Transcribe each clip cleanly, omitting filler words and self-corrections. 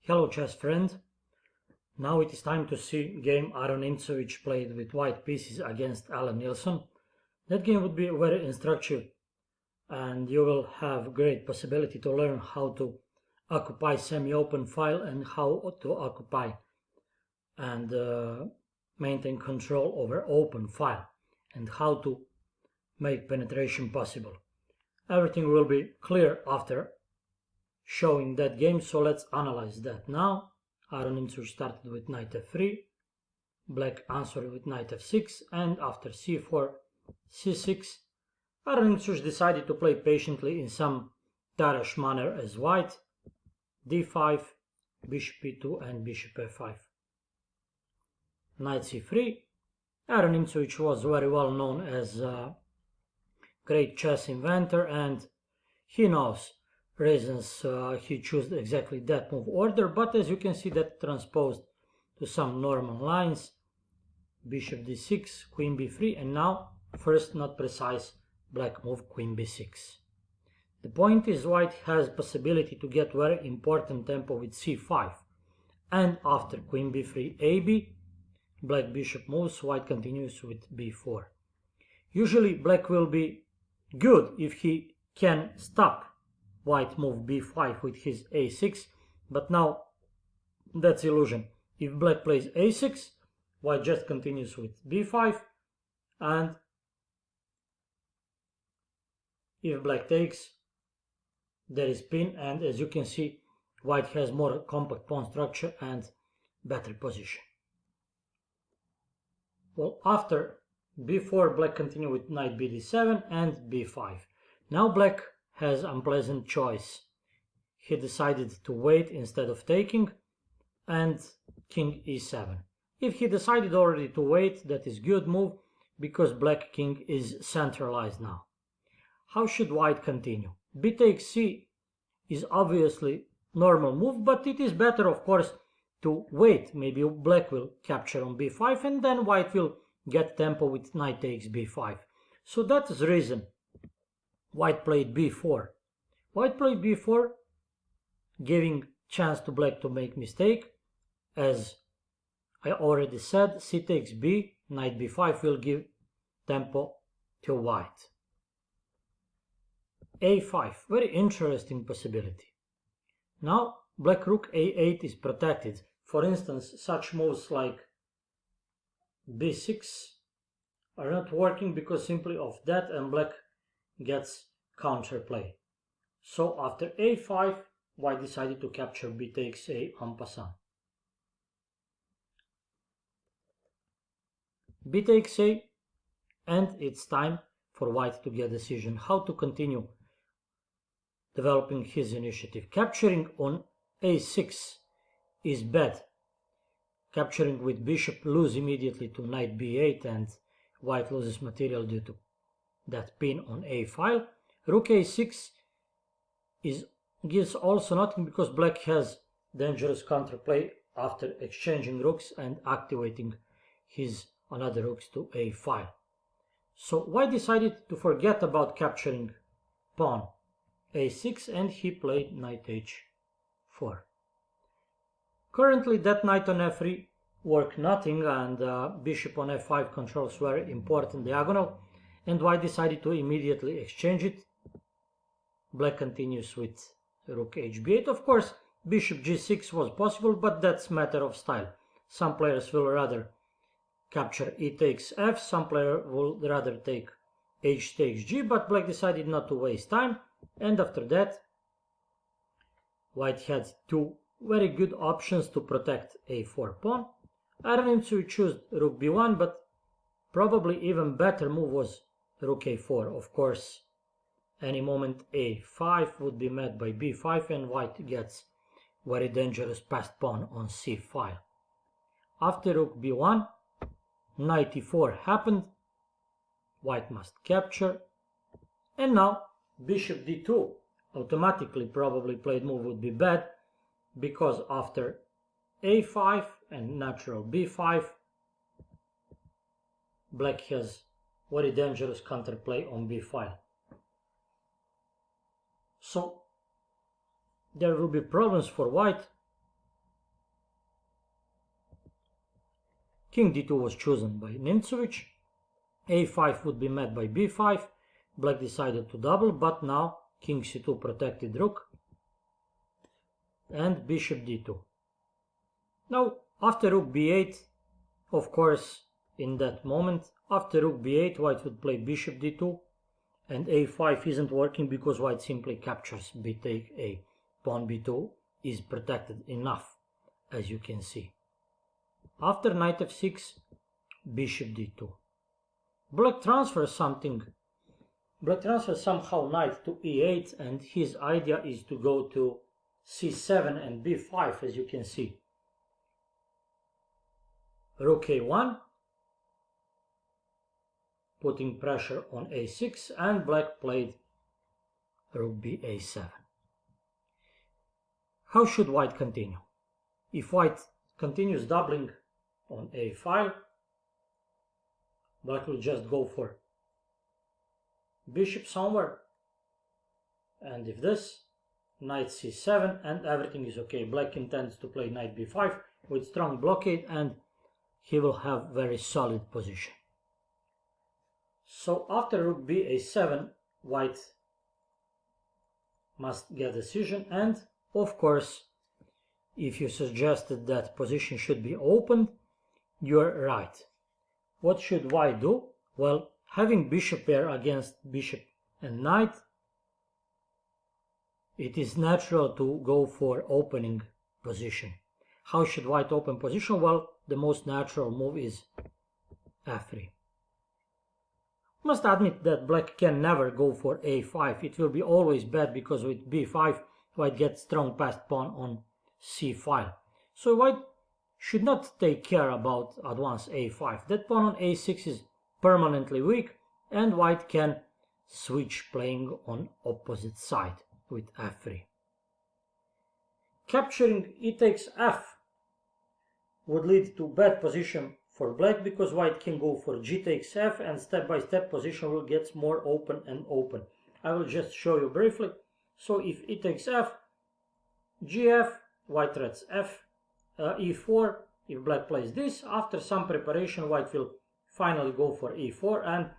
Hello chess friend. Now it is time to see game Aaron Nimzowitsch played with white pieces against Alan Nilsson. That game would be very instructive and you will have great possibility to learn how to occupy semi-open file and how to occupy and maintain control over open file and how to make penetration possible. Everything will be clear after showing that game, so let's analyze that now. Aaron Nimzowitsch started with knight f3, black answered with knight f6, and after c4, c6, Aaron Nimzowitsch decided to play patiently in some Tarrasch manner as white, d5, bishop e2 and bishop f5. Knight c3, Aaron Nimzowitsch was very well known as a great chess inventor and he knows reasons he chose exactly that move order, but as you can see that transposed to some normal lines, bishop d6, queen b3, and now first not precise black move queen b6. The point is white has possibility to get very important tempo with c5, and after queen b3 ab, black bishop moves, white continues with b4. Usually black will be good if he can stop white move b5 with his a6, but now that's illusion. If black plays a6, white just continues with b5, and if black takes, there is pin, and as you can see, white has more compact pawn structure and better position. Well, after b4, black continue with knight bd7 and b5. Now black has unpleasant choice. He decided to wait instead of taking, and king e7. If he decided already to wait, that is good move, because black king is centralized now. How should white continue? B takes c is obviously normal move, but it is better of course to wait. Maybe black will capture on b5 and then white will get tempo with knight takes b5. So that is the reason white played b4. White played b4, giving chance to black to make mistake. As I already said, c takes b, knight b5 will give tempo to white. a5, very interesting possibility. Now black rook a8 is protected. For instance, such moves like b6 are not working because simply of that, and black gets counterplay. So after a5, white decided to capture b takes a en passant. B takes a, and it's time for white to get a decision how to continue developing his initiative. Capturing on a6 is bad. Capturing with bishop lose immediately to knight b8 and white loses material due to that pin on a file. Rook a6 gives also nothing because black has dangerous counterplay after exchanging rooks and activating his another rooks to a file. So white decided to forget about capturing pawn a6 and he played knight h4. Currently that knight on f3 worked nothing, and bishop on f5 controls very important diagonal, and white decided to immediately exchange it. Black continues with rook hb8. Of course bishop g6 was possible, but that's matter of style. Some players will rather capture e takes f, some player will rather take h takes g, but black decided not to waste time, and after that white had two very good options to protect a4 pawn. Aaron Nimzowitsch chose rook b1, but probably even better move was rook a4. Of course any moment a5 would be met by b5 and white gets very dangerous passed pawn on c file. After rook b1, knight e4 happened, white must capture, and now bishop d2. Automatically probably played move would be bad, because after a5 and natural b5, black has very dangerous counterplay on b file. So there will be problems for white King d2 was chosen by Nimzovic. a5 would be met by b5. Black decided to double, but now king c2 protected rook and bishop d2. Now after rook b8, of course, in that moment, after rook b8, white would play bishop d2, and a5 isn't working because white simply captures b take a. Pawn b2 is protected enough, as you can see. After knight f6, bishop d2. Black transfers somehow knight to e8, and his idea is to go to c7 and b5, as you can see. Rook a1, putting pressure on a6, and black played rook b a7. How should white continue? If white continues doubling on a file, black will just go for bishop somewhere, and if this, knight c7, and everything is okay. Black intends to play knight b5 with strong blockade, and he will have very solid position. So after rook b a7, white must get a decision, and of course, if you suggested that position should be opened, you're right. What should white do? Well, having bishop pair against bishop and knight, it is natural to go for opening position. How should white open position? Well, the most natural move is f3. Must admit that black can never go for a5. It will be always bad because with b5 white gets strong passed pawn on c file. So white should not take care about advance a5. That pawn on a6 is permanently weak, and white can switch playing on opposite side with f3. Capturing e takes f would lead to bad position for black because white can go for g takes f, and step by step position will get more open and open. I will just show you briefly. So if e takes f, gf, white threats f, e4. If black plays this, after some preparation, white will finally go for e4, and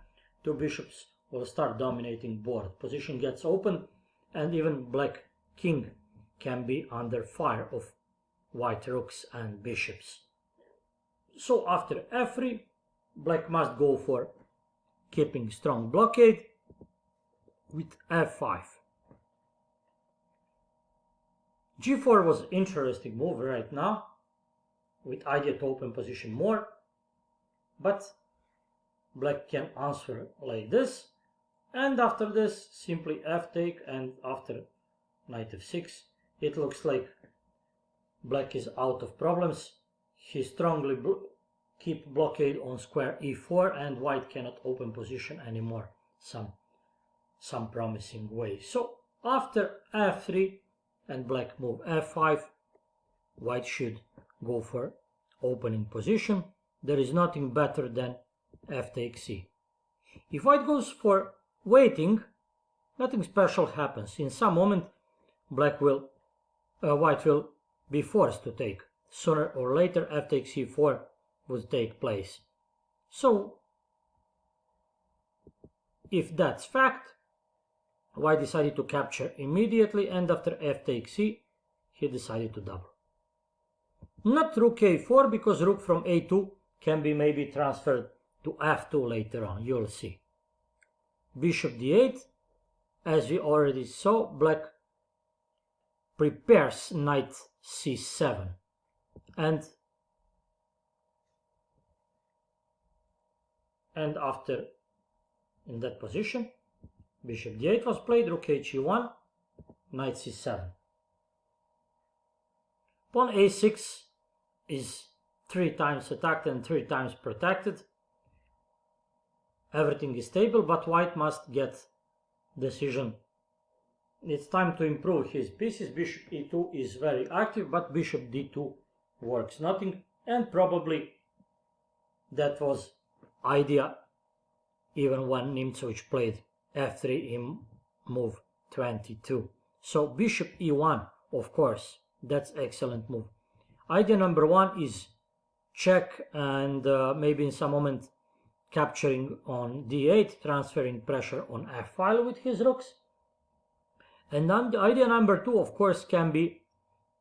two bishops will start dominating board. Position gets open, and even black king can be under fire of white rooks and bishops. So after f3, black must go for keeping strong blockade with f5. g4 was interesting move right now, with idea to open position more, but black can answer like this, and after this simply f take, and after knight f6 it looks like black is out of problems. He strongly keep blockade on square e4, and white cannot open position anymore some promising way. So after f3 and black move f5, white should go for opening position. There is nothing better than f takes c. If white goes for waiting, nothing special happens. In some moment white will be forced to take. Sooner or later f takes c4 would take place. So if that's fact, white decided to capture immediately, and after f takes c he decided to double. Not rook a4, because rook from a2 can be maybe transferred to f2 later on, you'll see. Bishop d8, as we already saw, black prepares knight c7, and after in that position bishop d8 was played, rook he1, knight c7. Pawn a6 is 3 times attacked and 3 times protected. Everything is stable, but white must get decision. It's time to improve his pieces. Bishop e2 is very active, but bishop d2 works nothing, and probably that was idea even when Nimzovic played f3 in move 22. So bishop e1, of course, that's excellent move. Idea number 1 is check, and maybe in some moment capturing on d8, transferring pressure on f file with his rooks. And then the idea number 2, of course, can be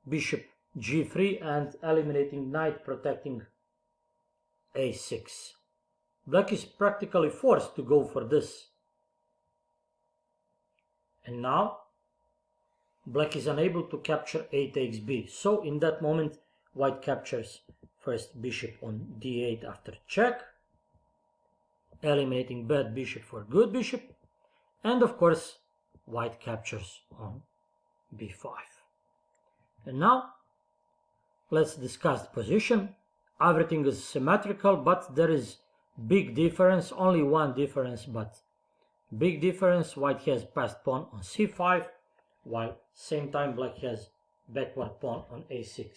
bishop g3 and eliminating knight, protecting a6. Black is practically forced to go for this. And now black is unable to capture a takes b. So in that moment, white captures first bishop on d8 after check, eliminating bad bishop for good bishop. And of course, white captures on b5. And now let's discuss the position. Everything is symmetrical, but there is big difference, only one difference, but big difference. White has passed pawn on c5, while same time black has backward pawn on a6.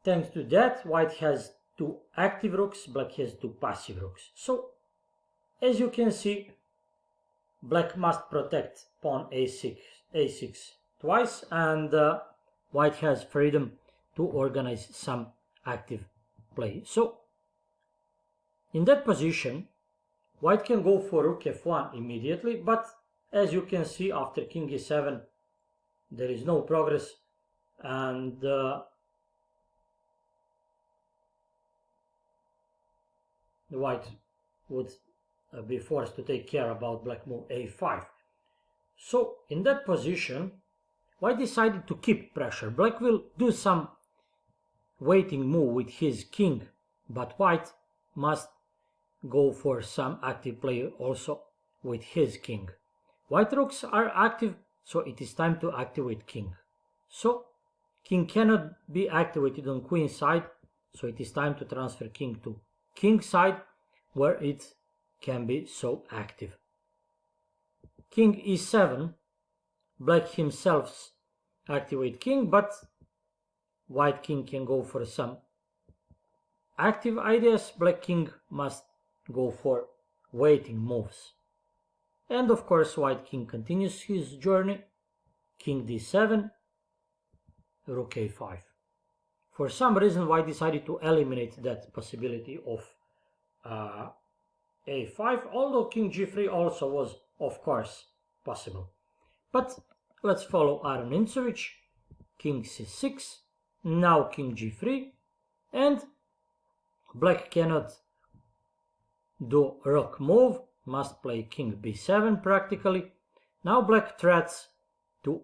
Thanks to that, white has 2 active rooks, black has 2 passive rooks. So as you can see, black must protect pawn a6 twice, and white has freedom to organize some active play. So in that position, white can go for rook f1 immediately, but as you can see, after king e7 there is no progress, and the white would be forced to take care about black move a5. So in that position, white decided to keep pressure. Black will do some waiting move with his king, but white must go for some active play also with his king. White rooks are active, so it is time to activate king. So king cannot be activated on queen side, so it is time to transfer king to king side, where it can be so active. King e7, black himself activate king, but white king can go for some active ideas. Black king must go for waiting moves. And of course, white king continues his journey. King d7, rook a5. For some reason, white decided to eliminate that possibility of a5, although king g3 also was, of course, possible. But let's follow Aaron Nimzowitsch. King c6, now king g3, and black cannot do rook move, must play king b7 practically. Now black threats to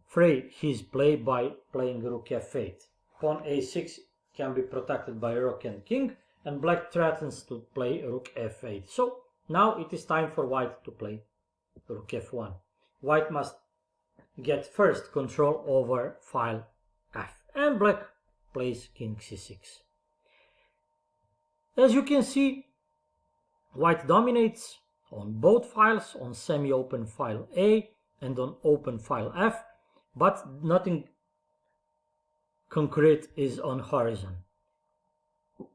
free his play by playing rook f8. Pawn a6 can be protected by rook and king, and black threatens to play rook f8. So now it is time for white to play rook f1. White must get first control over file f, and black plays king c6. As you can see, white dominates on both files, on semi-open file A and on open file F, but nothing concrete is on horizon.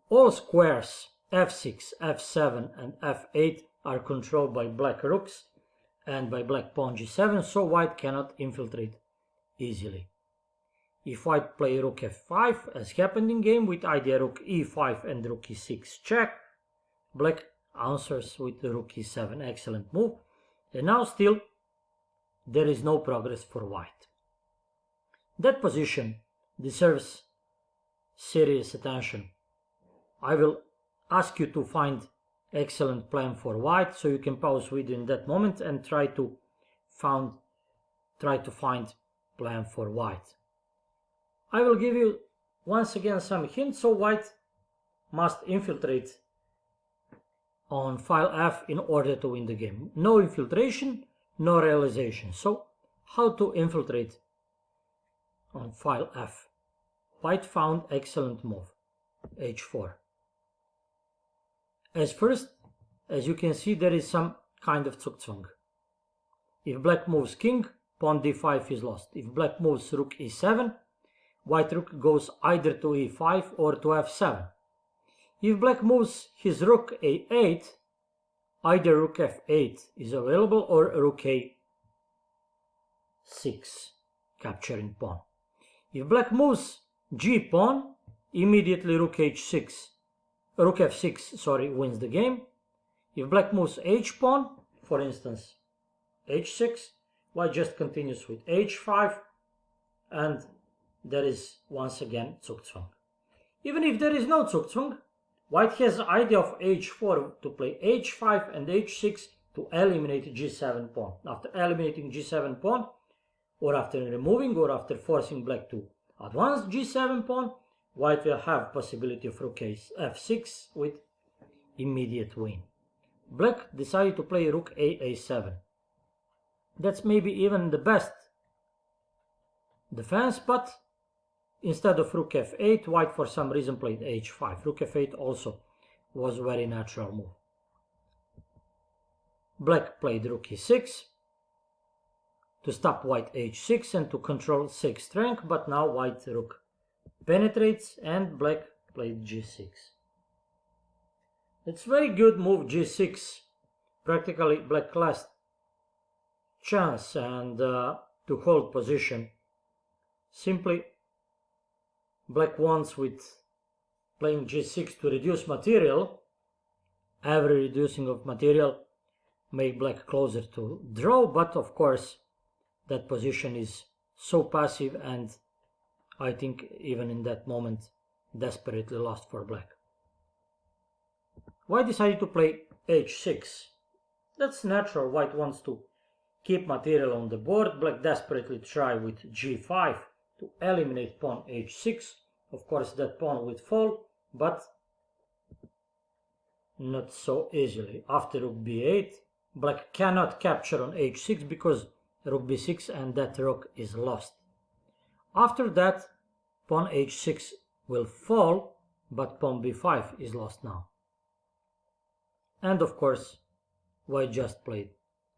All squares f6, f7 and f8 are controlled by black rooks and by black pawn g7, so white cannot infiltrate easily. If white play rook f5, as happened in game with idea rook e5 and rook e6 check, black answers with the rook e7, excellent move, and now still there is no progress for white. That position deserves serious attention. I will ask you to find excellent plan for white, so you can pause video in that moment and try to find plan for white. I will give you once again some hints. So white must infiltrate on file F in order to win the game. No infiltration, no realization. So how to infiltrate on file F? White found excellent move, h4. As you can see, there is some kind of zugzwang. If black moves king, pawn d5 is lost. If black moves rook e7, white rook goes either to e5 or to f7. If black moves his rook a8, either rook f8 is available or rook a6, capturing pawn. If black moves G pawn, immediately rook h6, rook f6, sorry, wins the game. If black moves h pawn, for instance h6, white just continues with h5, and there is once again Zugzwang. Even if there is no Zugzwang, white has the idea of h4 to play h5 and h6 to eliminate g7 pawn. After eliminating g7 pawn, or after removing, or after forcing black to advance g7 pawn, white will have possibility of rook f6 with immediate win. Black decided to play rook a7. That's maybe even the best defense, but instead of rook f8, white for some reason played h5. Rook f8 also was a very natural move. Black played rook e6 to stop white h6 and to control 6th rank, but now white rook penetrates and black played g6. It's very good move g6. Practically black last chance and to hold position. Simply black wants with playing g6 to reduce material. Every reducing of material make black closer to draw, but of course that position is so passive and I think even in that moment desperately lost for black. White decided to play h6. That's natural, white wants to keep material on the board. Black desperately try with g5 to eliminate pawn h6. Of course that pawn would fall, but not so easily. After rook b8, black cannot capture on h6 because rook b6 and that rook is lost. After that, pawn h6 will fall, but pawn b5 is lost now. And of course, white just played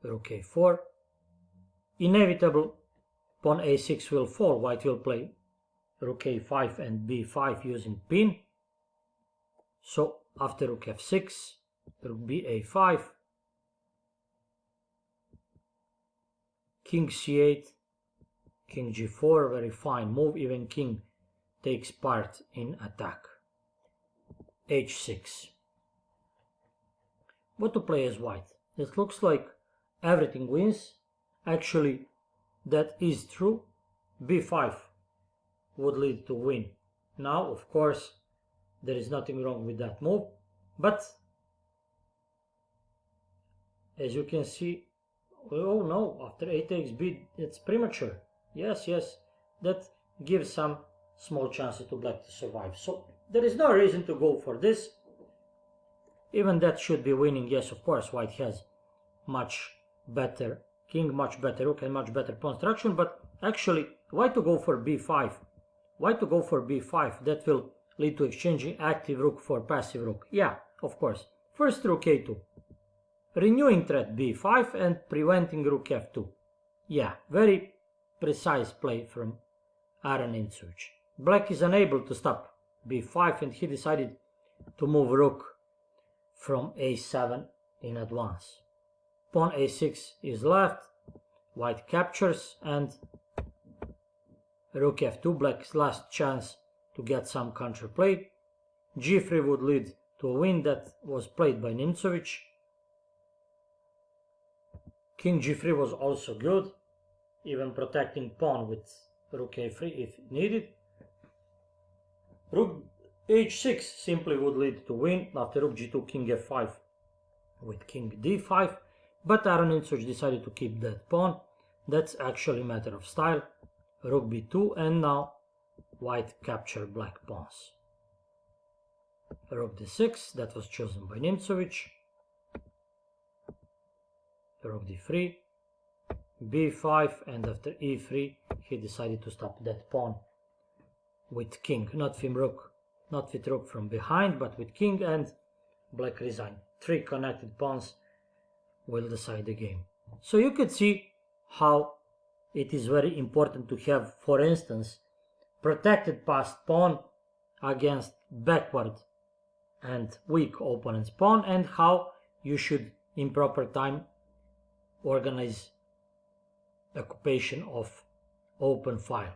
rook a4. Inevitable, pawn a6 will fall. White will play rook a5 and b5 using pin. So after rook f6, rook ba5, king c8, king g4, very fine move, even king takes part in attack. h6. What to play as white? It looks like everything wins. Actually, that is true. b5 would lead to win. Now, of course, there is nothing wrong with that move, but as you can see, oh no, after a takes b, it's premature. Yes, that gives some small chances to black to survive. So there is no reason to go for this. Even that should be winning. Yes, of course, white has much better king, much better rook, and much better pawn structure, but actually, why to go for b5? Why to go for b5? That will lead to exchanging active rook for passive rook. Yeah, of course. First rook a2. Renewing threat b5 and preventing rook f2. Yeah, very precise play from Aaron Insuch. Black is unable to stop b5 and he decided to move rook from a7 in advance. Pawn a6 is left, white captures, and rook f2, black's last chance to get some counterplay. g3 would lead to a win that was played by Nimzovich. King g3 was also good, even protecting pawn with rook a3 if needed. Rook h6 simply would lead to win. After rook g2, king f5 with king d5, but Aaron Insuch decided to keep that pawn. That's actually a matter of style. Rook b2, and now white captured black pawns. Rook d6, that was chosen by Nimzovich. Rook d3, b5, and after e3 he decided to stop that pawn with king, not with rook from behind, but with king, and black resigned. 3 connected pawns will decide the game. So you could see how it is very important to have, for instance, protected passed pawn against backward and weak opponent's pawn, and how you should in proper time organize occupation of open file.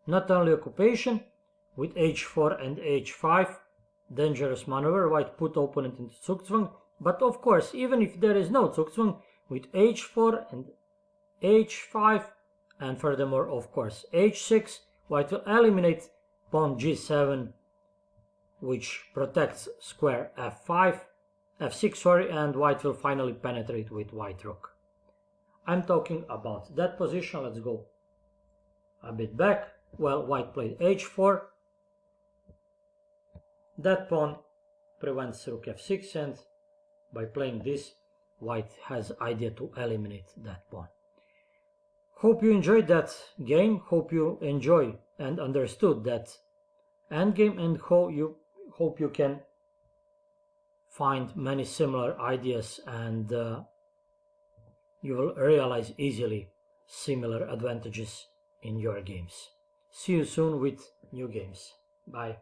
Not only occupation, with h4 and h5. Dangerous maneuver, white put opponent into Zugzwang. But of course, even if there is no Zugzwang, with h4 and h5, and furthermore, of course, h6, white will eliminate pawn g7, which protects square f6, sorry, and white will finally penetrate with white rook. I'm talking about that position. Let's go a bit back. Well, white played h4. That pawn prevents rook f6, and by playing this, white has idea to eliminate that pawn. Hope you enjoyed that game. Hope you enjoy and understood that endgame, and hope you can find many similar ideas, and you will realize easily similar advantages in your games. See you soon with new games. Bye.